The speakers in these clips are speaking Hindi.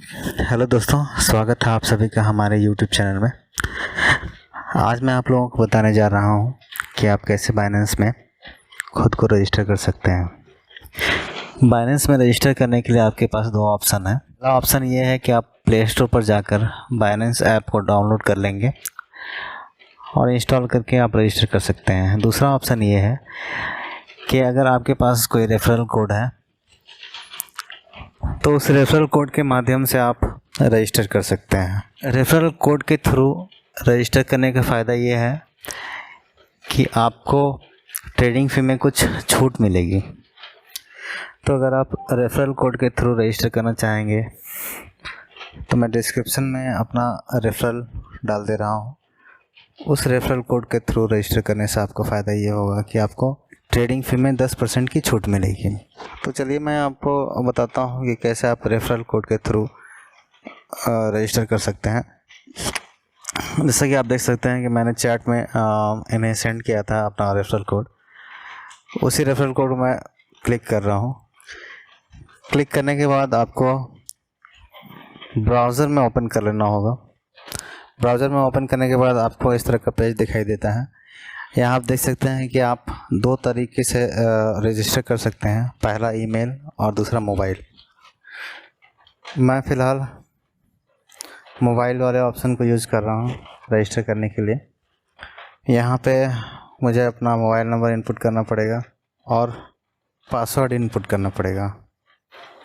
हेलो दोस्तों, स्वागत है आप सभी का हमारे यूट्यूब चैनल में। आज मैं आप लोगों को बताने जा रहा हूं कि आप कैसे बाइनेंस में खुद को रजिस्टर कर सकते हैं। बाइनेंस में रजिस्टर करने के लिए आपके पास दो ऑप्शन है। पहला ऑप्शन ये है कि आप प्ले स्टोर पर जाकर बाइनेंस ऐप को डाउनलोड कर लेंगे और इंस्टॉल करके आप रजिस्टर कर सकते हैं। दूसरा ऑप्शन ये है कि अगर आपके पास कोई रेफरल कोड है तो उस रेफरल कोड के माध्यम से आप रजिस्टर कर सकते हैं। रेफरल कोड के थ्रू रजिस्टर करने का फ़ायदा ये है कि आपको ट्रेडिंग फी में कुछ छूट मिलेगी। तो अगर आप रेफरल कोड के थ्रू रजिस्टर करना चाहेंगे तो मैं डिस्क्रिप्शन में अपना रेफरल डाल दे रहा हूँ। उस रेफरल कोड के थ्रू रजिस्टर करने से आपको फ़ायदा ये होगा कि आपको ट्रेडिंग फी में 10% की छूट मिलेगी। तो चलिए मैं आपको बताता हूँ कि कैसे आप रेफरल कोड के थ्रू रजिस्टर कर सकते हैं। जैसा कि आप देख सकते हैं कि मैंने चैट में इन्हें सेंड किया था अपना रेफरल कोड। उसी रेफरल कोड मैं क्लिक कर रहा हूँ। क्लिक करने के बाद आपको ब्राउज़र में ओपन कर लेना होगा। ब्राउज़र में ओपन करने के बाद आपको इस तरह का पेज दिखाई देता है। यहाँ आप देख सकते हैं कि आप दो तरीके से रजिस्टर कर सकते हैं, पहला ईमेल और दूसरा मोबाइल। मैं फ़िलहाल मोबाइल वाले ऑप्शन को यूज़ कर रहा हूँ रजिस्टर करने के लिए। यहाँ पे मुझे अपना मोबाइल नंबर इनपुट करना पड़ेगा और पासवर्ड इनपुट करना पड़ेगा।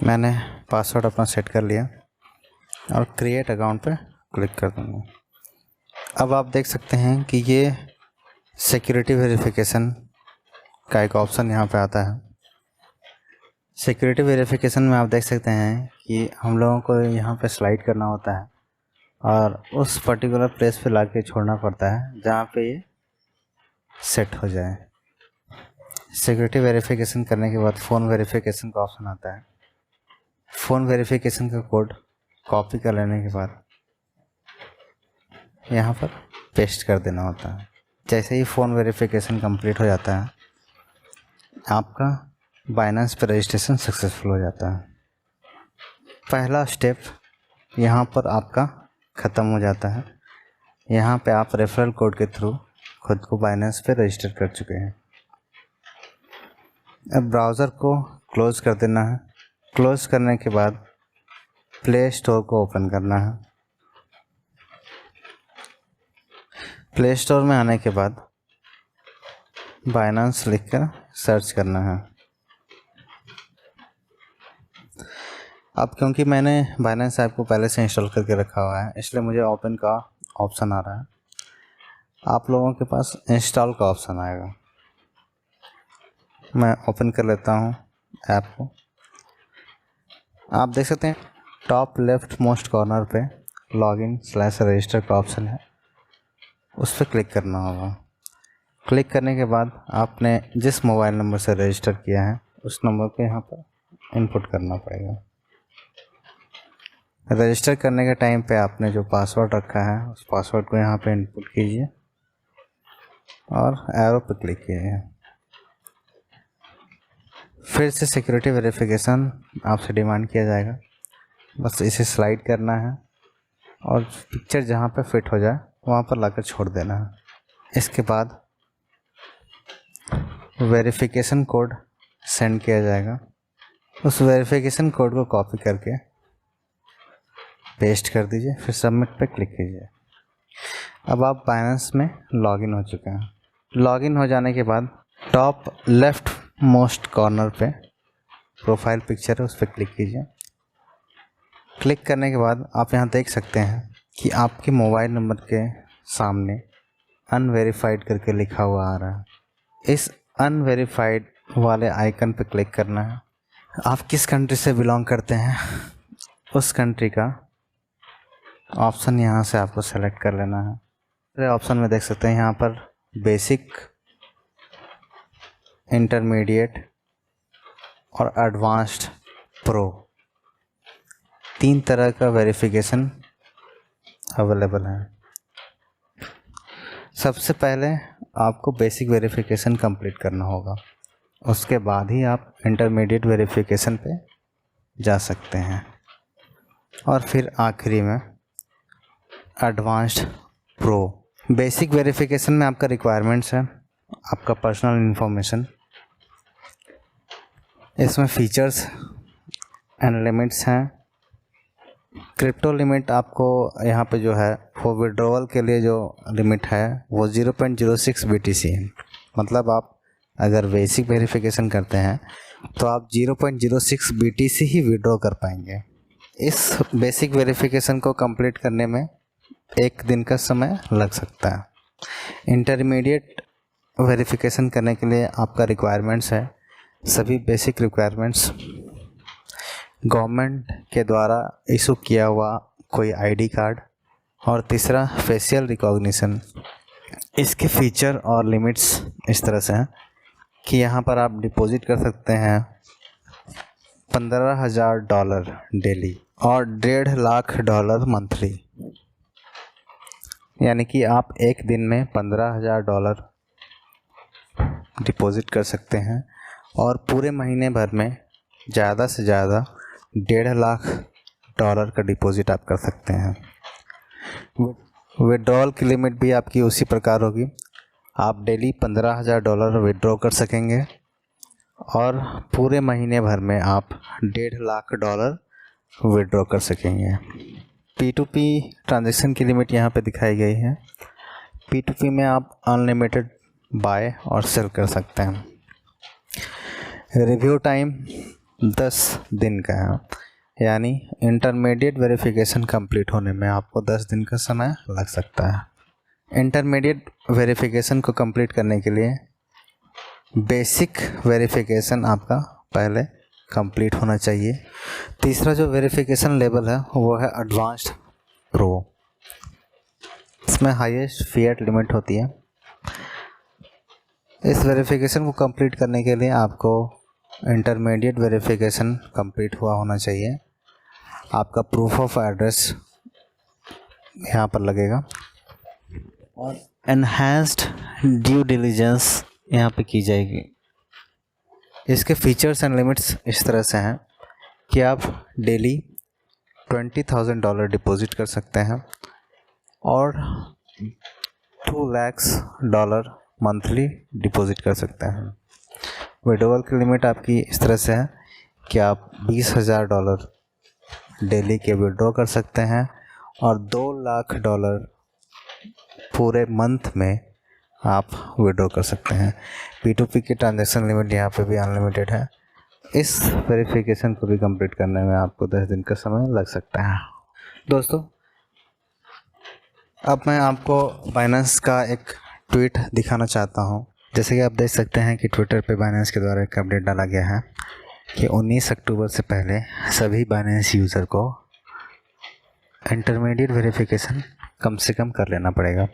मैंने पासवर्ड अपना सेट कर लिया और क्रिएट अकाउंट पे क्लिक कर दूँगा। अब आप देख सकते हैं कि ये सिक्योरिटी वेरिफिकेशन का एक ऑप्शन यहाँ पे आता है। सिक्योरिटी वेरिफिकेशन में आप देख सकते हैं कि हम लोगों को यहाँ पे स्लाइड करना होता है और उस पर्टिकुलर प्लेस पे ला के छोड़ना पड़ता है जहाँ पे ये सेट हो जाए। सिक्योरिटी वेरिफिकेशन करने के बाद फ़ोन वेरिफिकेशन का ऑप्शन आता है। फ़ोन वेरिफिकेशन का कोड कॉपी कर लेने के बाद यहाँ पर पेस्ट कर देना होता है। जैसे ही फ़ोन वेरिफिकेशन कंप्लीट हो जाता है आपका बाइनेंस पे रजिस्ट्रेशन सक्सेसफुल हो जाता है। पहला स्टेप यहाँ पर आपका ख़त्म हो जाता है। यहाँ पे आप रेफरल कोड के थ्रू खुद को बाइनेंस पे रजिस्टर कर चुके हैं। अब ब्राउज़र को क्लोज़ कर देना है। क्लोज़ करने के बाद प्ले स्टोर को ओपन करना है। प्ले स्टोर में आने के बाद बाइनेंस लिखकर सर्च करना है। अब क्योंकि मैंने बाइनेंस ऐप को पहले से इंस्टॉल करके रखा हुआ है इसलिए मुझे ओपन का ऑप्शन आ रहा है। आप लोगों के पास इंस्टॉल का ऑप्शन आएगा। मैं ओपन कर लेता हूँ ऐप को। आप देख सकते हैं टॉप लेफ्ट मोस्ट कॉर्नर पे लॉगिन/रजिस्टर का ऑप्शन है, उस पर क्लिक करना होगा। क्लिक करने के बाद आपने जिस मोबाइल नंबर से रजिस्टर किया है उस नंबर को यहाँ पर इनपुट करना पड़ेगा। रजिस्टर करने के टाइम पे आपने जो पासवर्ड रखा है उस पासवर्ड को यहाँ पे इनपुट कीजिए और एरो पर क्लिक कीजिए। फिर से सिक्योरिटी वेरिफिकेशन आपसे डिमांड किया जाएगा। बस इसे स्लाइड करना है और पिक्चर जहाँ पे फिट हो जाए वहाँ पर लाकर छोड़ देना है। इसके बाद वेरिफिकेशन कोड सेंड किया जाएगा। उस वेरिफिकेशन कोड को कॉपी करके पेस्ट कर दीजिए, फिर सबमिट पे क्लिक कीजिए। अब आप बाइनेंस में लॉगिन हो चुके हैं। लॉगिन हो जाने के बाद टॉप लेफ्ट मोस्ट कॉर्नर पे प्रोफाइल पिक्चर है, उस पर क्लिक कीजिए। क्लिक करने के बाद आप यहाँ देख सकते हैं कि आपके मोबाइल नंबर के सामने अनवेरीफाइड करके लिखा हुआ आ रहा है। इस अनवेरीफाइड वाले आइकन पे क्लिक करना है। आप किस कंट्री से बिलोंग करते हैं उस कंट्री का ऑप्शन यहाँ से आपको सेलेक्ट कर लेना है। दूसरे ऑप्शन में देख सकते हैं यहाँ पर बेसिक, इंटरमीडिएट और एडवांस्ड प्रो 3 तरह का वेरिफिकेशन अवेलेबल है। सबसे पहले आपको बेसिक वेरिफिकेशन कंप्लीट करना होगा, उसके बाद ही आप इंटरमीडिएट वेरिफिकेशन पे जा सकते हैं। और फिर आखिरी में एडवांस्ड प्रो। बेसिक वेरिफिकेशन में आपका रिक्वायरमेंट्स है, आपका पर्सनल इन्फॉर्मेशन, इसमें फीचर्स एंड लिमिट्स हैं। क्रिप्टो लिमिट आपको यहाँ पे जो है वो विड्रॉवल के लिए जो लिमिट है वो 0.06 BTC है। मतलब आप अगर बेसिक वेरिफिकेशन करते हैं तो आप 0.06 BTC ही विड्रॉ कर पाएंगे। इस बेसिक वेरिफिकेशन को कंप्लीट करने में 1 दिन का समय लग सकता है। इंटरमीडिएट वेरिफिकेशन करने के लिए आपका रिक्वायरमेंट्स है, सभी बेसिक रिक्वायरमेंट्स गवर्नमेंट के द्वारा इशू किया हुआ कोई आईडी कार्ड, और तीसरा फेशियल रिकॉग्निशन। इसके फीचर और लिमिट्स इस तरह से हैं कि यहाँ पर आप डिपॉजिट कर सकते हैं $15,000 डेली और $1.5 लाख मंथली, यानी कि आप एक दिन में $15,000 डिपॉजिट कर सकते हैं और पूरे महीने भर में ज़्यादा से ज़्यादा $1.5 लाख का डिपॉजिट आप कर सकते हैं। विड्रॉल की लिमिट भी आपकी उसी प्रकार होगी, आप डेली $15,000 विड्रॉ कर सकेंगे और पूरे महीने भर में आप $1.5 लाख विड्रॉ कर सकेंगे। P2P ट्रांजैक्शन की लिमिट यहाँ पे दिखाई गई है। P2P में आप अनलिमिटेड बाय और सेल कर सकते हैं। रिव्यू टाइम 10 दिन का है, यानी इंटरमीडिएट वेरिफिकेशन कंप्लीट होने में आपको 10 दिन का समय लग सकता है। इंटरमीडिएट वेरिफिकेशन को कंप्लीट करने के लिए बेसिक वेरिफिकेशन आपका पहले कंप्लीट होना चाहिए। तीसरा जो वेरिफिकेशन लेवल है वो है एडवांस्ड प्रो। इसमें हाईएस्ट फिएट लिमिट होती है। इस वेरिफिकेशन को कंप्लीट करने के लिए आपको इंटरमीडिएट वेरिफिकेशन कंप्लीट हुआ होना चाहिए। आपका प्रूफ ऑफ एड्रेस यहाँ पर लगेगा और एनहांस्ड ड्यू डिलिजेंस यहाँ पे की जाएगी। इसके फीचर्स एंड लिमिट्स इस तरह से हैं कि आप डेली $20,000 डिपॉजिट कर सकते हैं और $2 लाख मंथली डिपॉजिट कर सकते हैं। विड्रॉवल की लिमिट आपकी इस तरह से है कि आप $20,000 डेली के विड्रॉ कर सकते हैं और $2 लाख पूरे मंथ में आप विड्रॉ कर सकते हैं। P2P की ट्रांजैक्शन लिमिट यहाँ पे भी अनलिमिटेड है। इस वेरिफिकेशन को भी कंप्लीट करने में आपको 10 दिन का समय लग सकता है। दोस्तों, अब मैं आपको बाइनेंस का एक ट्वीट दिखाना चाहता हूँ। जैसे कि आप देख सकते हैं कि ट्विटर पे बाइनेंस के द्वारा एक अपडेट डाला गया है कि 19 अक्टूबर से पहले सभी बाइनेंस यूज़र को इंटरमीडिएट वेरिफिकेशन कम से कम कर लेना पड़ेगा।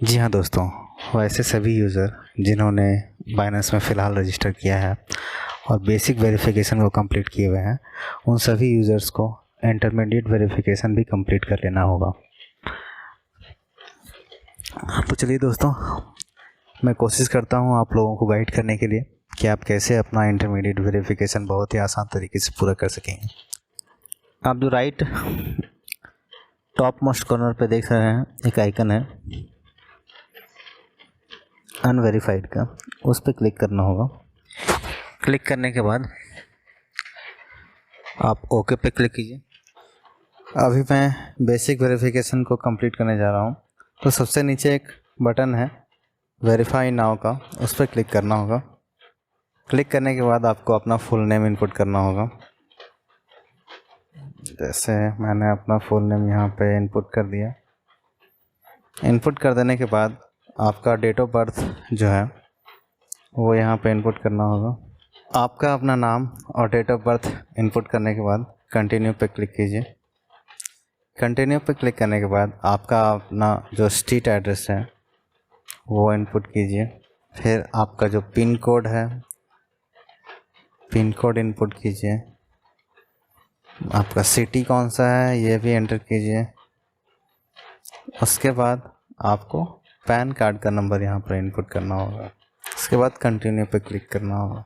जी हाँ दोस्तों, वैसे सभी यूज़र जिन्होंने बाइनेंस में फ़िलहाल रजिस्टर किया है और बेसिक वेरिफिकेशन को कंप्लीट किए हुए हैं, उन सभी यूज़र्स को इंटरमीडिएट वेरिफिकेशन भी कंप्लीट कर लेना होगा। तो चलिए दोस्तों, मैं कोशिश करता हूँ आप लोगों को गाइड करने के लिए कि आप कैसे अपना इंटरमीडिएट वेरिफिकेशन बहुत ही आसान तरीके से पूरा कर सकेंगे। आप जो राइट टॉप मोस्ट कॉर्नर पे देख रहे हैं एक आइकन है अनवेरीफाइड का, उस पर क्लिक करना होगा। क्लिक करने के बाद आप ओके पे क्लिक कीजिए। अभी मैं बेसिक वेरिफिकेशन को कंप्लीट करने जा रहा हूँ। तो सबसे नीचे एक बटन है वेरीफाई नाउ का, उस पर क्लिक करना होगा। क्लिक करने के बाद आपको अपना फुल नेम इनपुट करना होगा। जैसे मैंने अपना फुल नेम यहाँ पे इनपुट कर दिया। इनपुट कर देने के बाद आपका डेट ऑफ बर्थ जो है वो यहाँ पे इनपुट करना होगा। आपका अपना नाम और डेट ऑफ बर्थ इनपुट करने के बाद कंटिन्यू पे क्लिक कीजिए। कंटिन्यू पे क्लिक करने के बाद आपका अपना जो स्ट्रीट एड्रेस है वो इनपुट कीजिए। फिर आपका जो पिन कोड है, पिन कोड इनपुट कीजिए। आपका सिटी कौन सा है ये भी एंटर कीजिए। उसके बाद आपको पैन कार्ड का नंबर यहाँ पर इनपुट करना होगा। उसके बाद कंटिन्यू पे क्लिक करना होगा।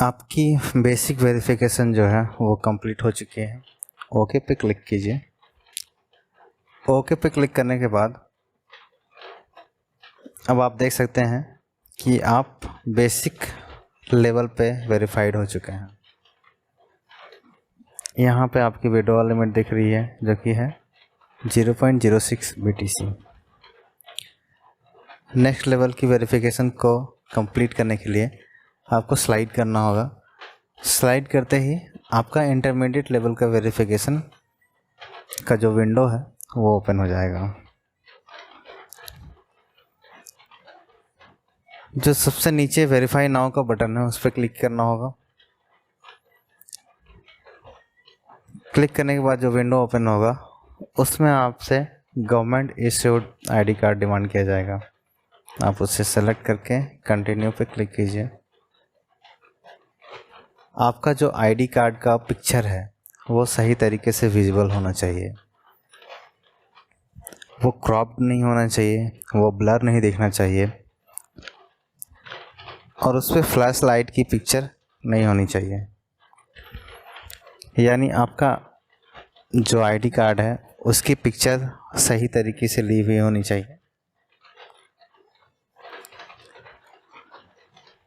आपकी बेसिक वेरिफिकेशन जो है वो कंप्लीट हो चुकी है। ओके पे क्लिक कीजिए। ओके पे क्लिक करने के बाद अब आप देख सकते हैं कि आप बेसिक लेवल पे वेरीफाइड हो चुके हैं। यहाँ पे आपकी विड्रॉल लिमिट दिख रही है जो कि है 0.06 BTC। नेक्स्ट लेवल की वेरिफिकेशन को कंप्लीट करने के लिए आपको स्लाइड करना होगा। स्लाइड करते ही आपका इंटरमीडिएट लेवल का वेरिफिकेशन का जो विंडो है वो ओपन हो जाएगा। जो सबसे नीचे वेरीफाई नाउ का बटन है उस पर क्लिक करना होगा। क्लिक करने के बाद जो विंडो ओपन होगा उसमें आपसे government issued ID card demand किया जाएगा। आप उसे सेलेक्ट करके कंटिन्यू पे क्लिक कीजिए। आपका जो आईडी कार्ड का पिक्चर है वो सही तरीके से विजिबल होना चाहिए, वो क्रॉप नहीं होना चाहिए, वो ब्लर नहीं दिखना चाहिए और उस पर फ्लैश लाइट की पिक्चर नहीं होनी चाहिए। यानी आपका जो आईडी कार्ड है उसकी पिक्चर सही तरीके से ली हुई होनी चाहिए।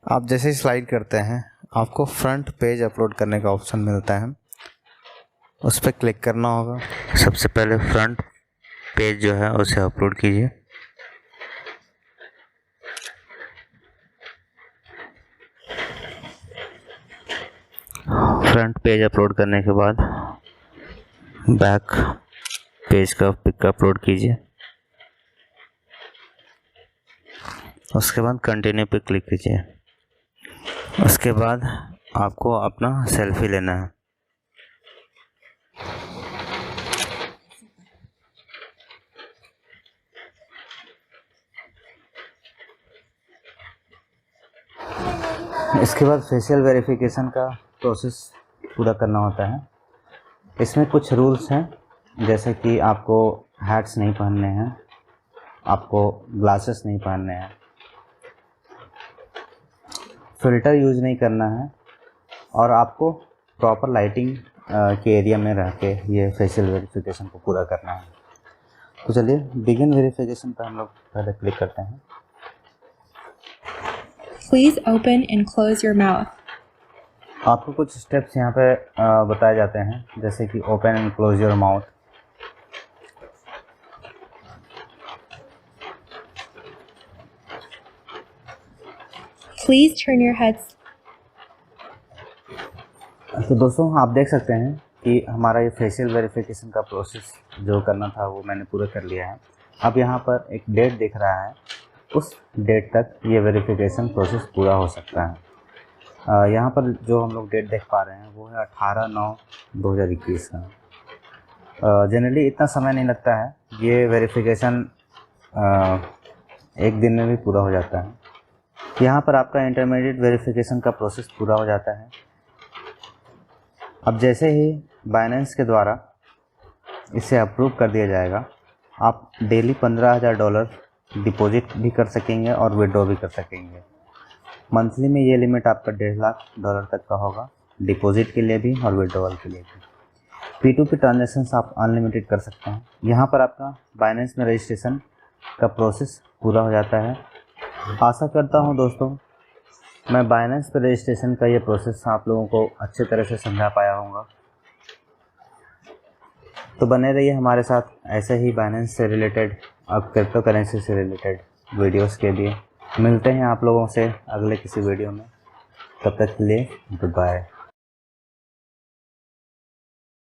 आप जैसे ही स्लाइड करते हैं आपको फ्रंट पेज अपलोड करने का ऑप्शन मिलता है, उस पर क्लिक करना होगा। सबसे पहले फ्रंट पेज जो है उसे अपलोड कीजिए। फ्रंट पेज अपलोड करने के बाद बैक पेज का पिक अपलोड कीजिए। उसके बाद कंटिन्यू पे क्लिक कीजिए। उसके बाद आपको अपना सेल्फी लेना है। इसके बाद फेशियल वेरिफिकेशन का प्रोसेस पूरा करना होता है। इसमें कुछ रूल्स हैं, जैसे कि आपको हैट्स नहीं पहनने हैं, आपको ग्लासेस नहीं पहनने हैं, फ़िल्टर यूज़ नहीं करना है और आपको प्रॉपर लाइटिंग के एरिया में रह के ये फेशियल वेरिफिकेशन को पूरा करना है। तो चलिए बिगिन वेरिफिकेशन पर हम लोग पहले क्लिक करते हैं। Please open and close your mouth. आपको कुछ स्टेप्स यहाँ पे बताए जाते हैं, जैसे कि open and close your mouth. Please turn your heads. तो दोस्तों आप देख सकते हैं कि हमारा ये फेशियल वेरिफिकेशन का प्रोसेस जो करना था वो मैंने पूरा कर लिया है। अब यहाँ पर एक डेट दिख रहा है, उस डेट तक ये वेरिफिकेशन प्रोसेस पूरा हो सकता है। यहाँ पर जो हम लोग डेट देख पा रहे हैं वो है 18/9/2021 का। जनरली इतना समय नहीं लगता है, ये वेरिफिकेशन एक दिन में भी पूरा हो जाता है। यहाँ पर आपका इंटरमीडिएट वेरिफिकेशन का प्रोसेस पूरा हो जाता है। अब जैसे ही बाइनेंस के द्वारा इसे अप्रूव कर दिया जाएगा, आप डेली $15,000 डिपॉजिट भी कर सकेंगे और विड्रॉ भी कर सकेंगे। मंथली में ये लिमिट आपका $1.5 तक का होगा, डिपॉजिट के लिए भी और विड्रॉवल के लिए भी। P2P ट्रांजैक्शंस आप अनलिमिटेड कर सकते हैं। यहाँ पर आपका बाइनेंस में रजिस्ट्रेशन का प्रोसेस पूरा हो जाता है। आशा करता हूँ दोस्तों मैं बाइनेंस पर रजिस्ट्रेशन का ये प्रोसेस आप लोगों को अच्छे तरह से समझा पाया होगा। तो बने रहिए हमारे साथ ऐसे ही बाइनेंस से रिलेटेड और क्रिप्टो करेंसी से रिलेटेड वीडियोस के लिए। मिलते हैं आप लोगों से अगले किसी वीडियो में, तब तक के लिए गुड बाय।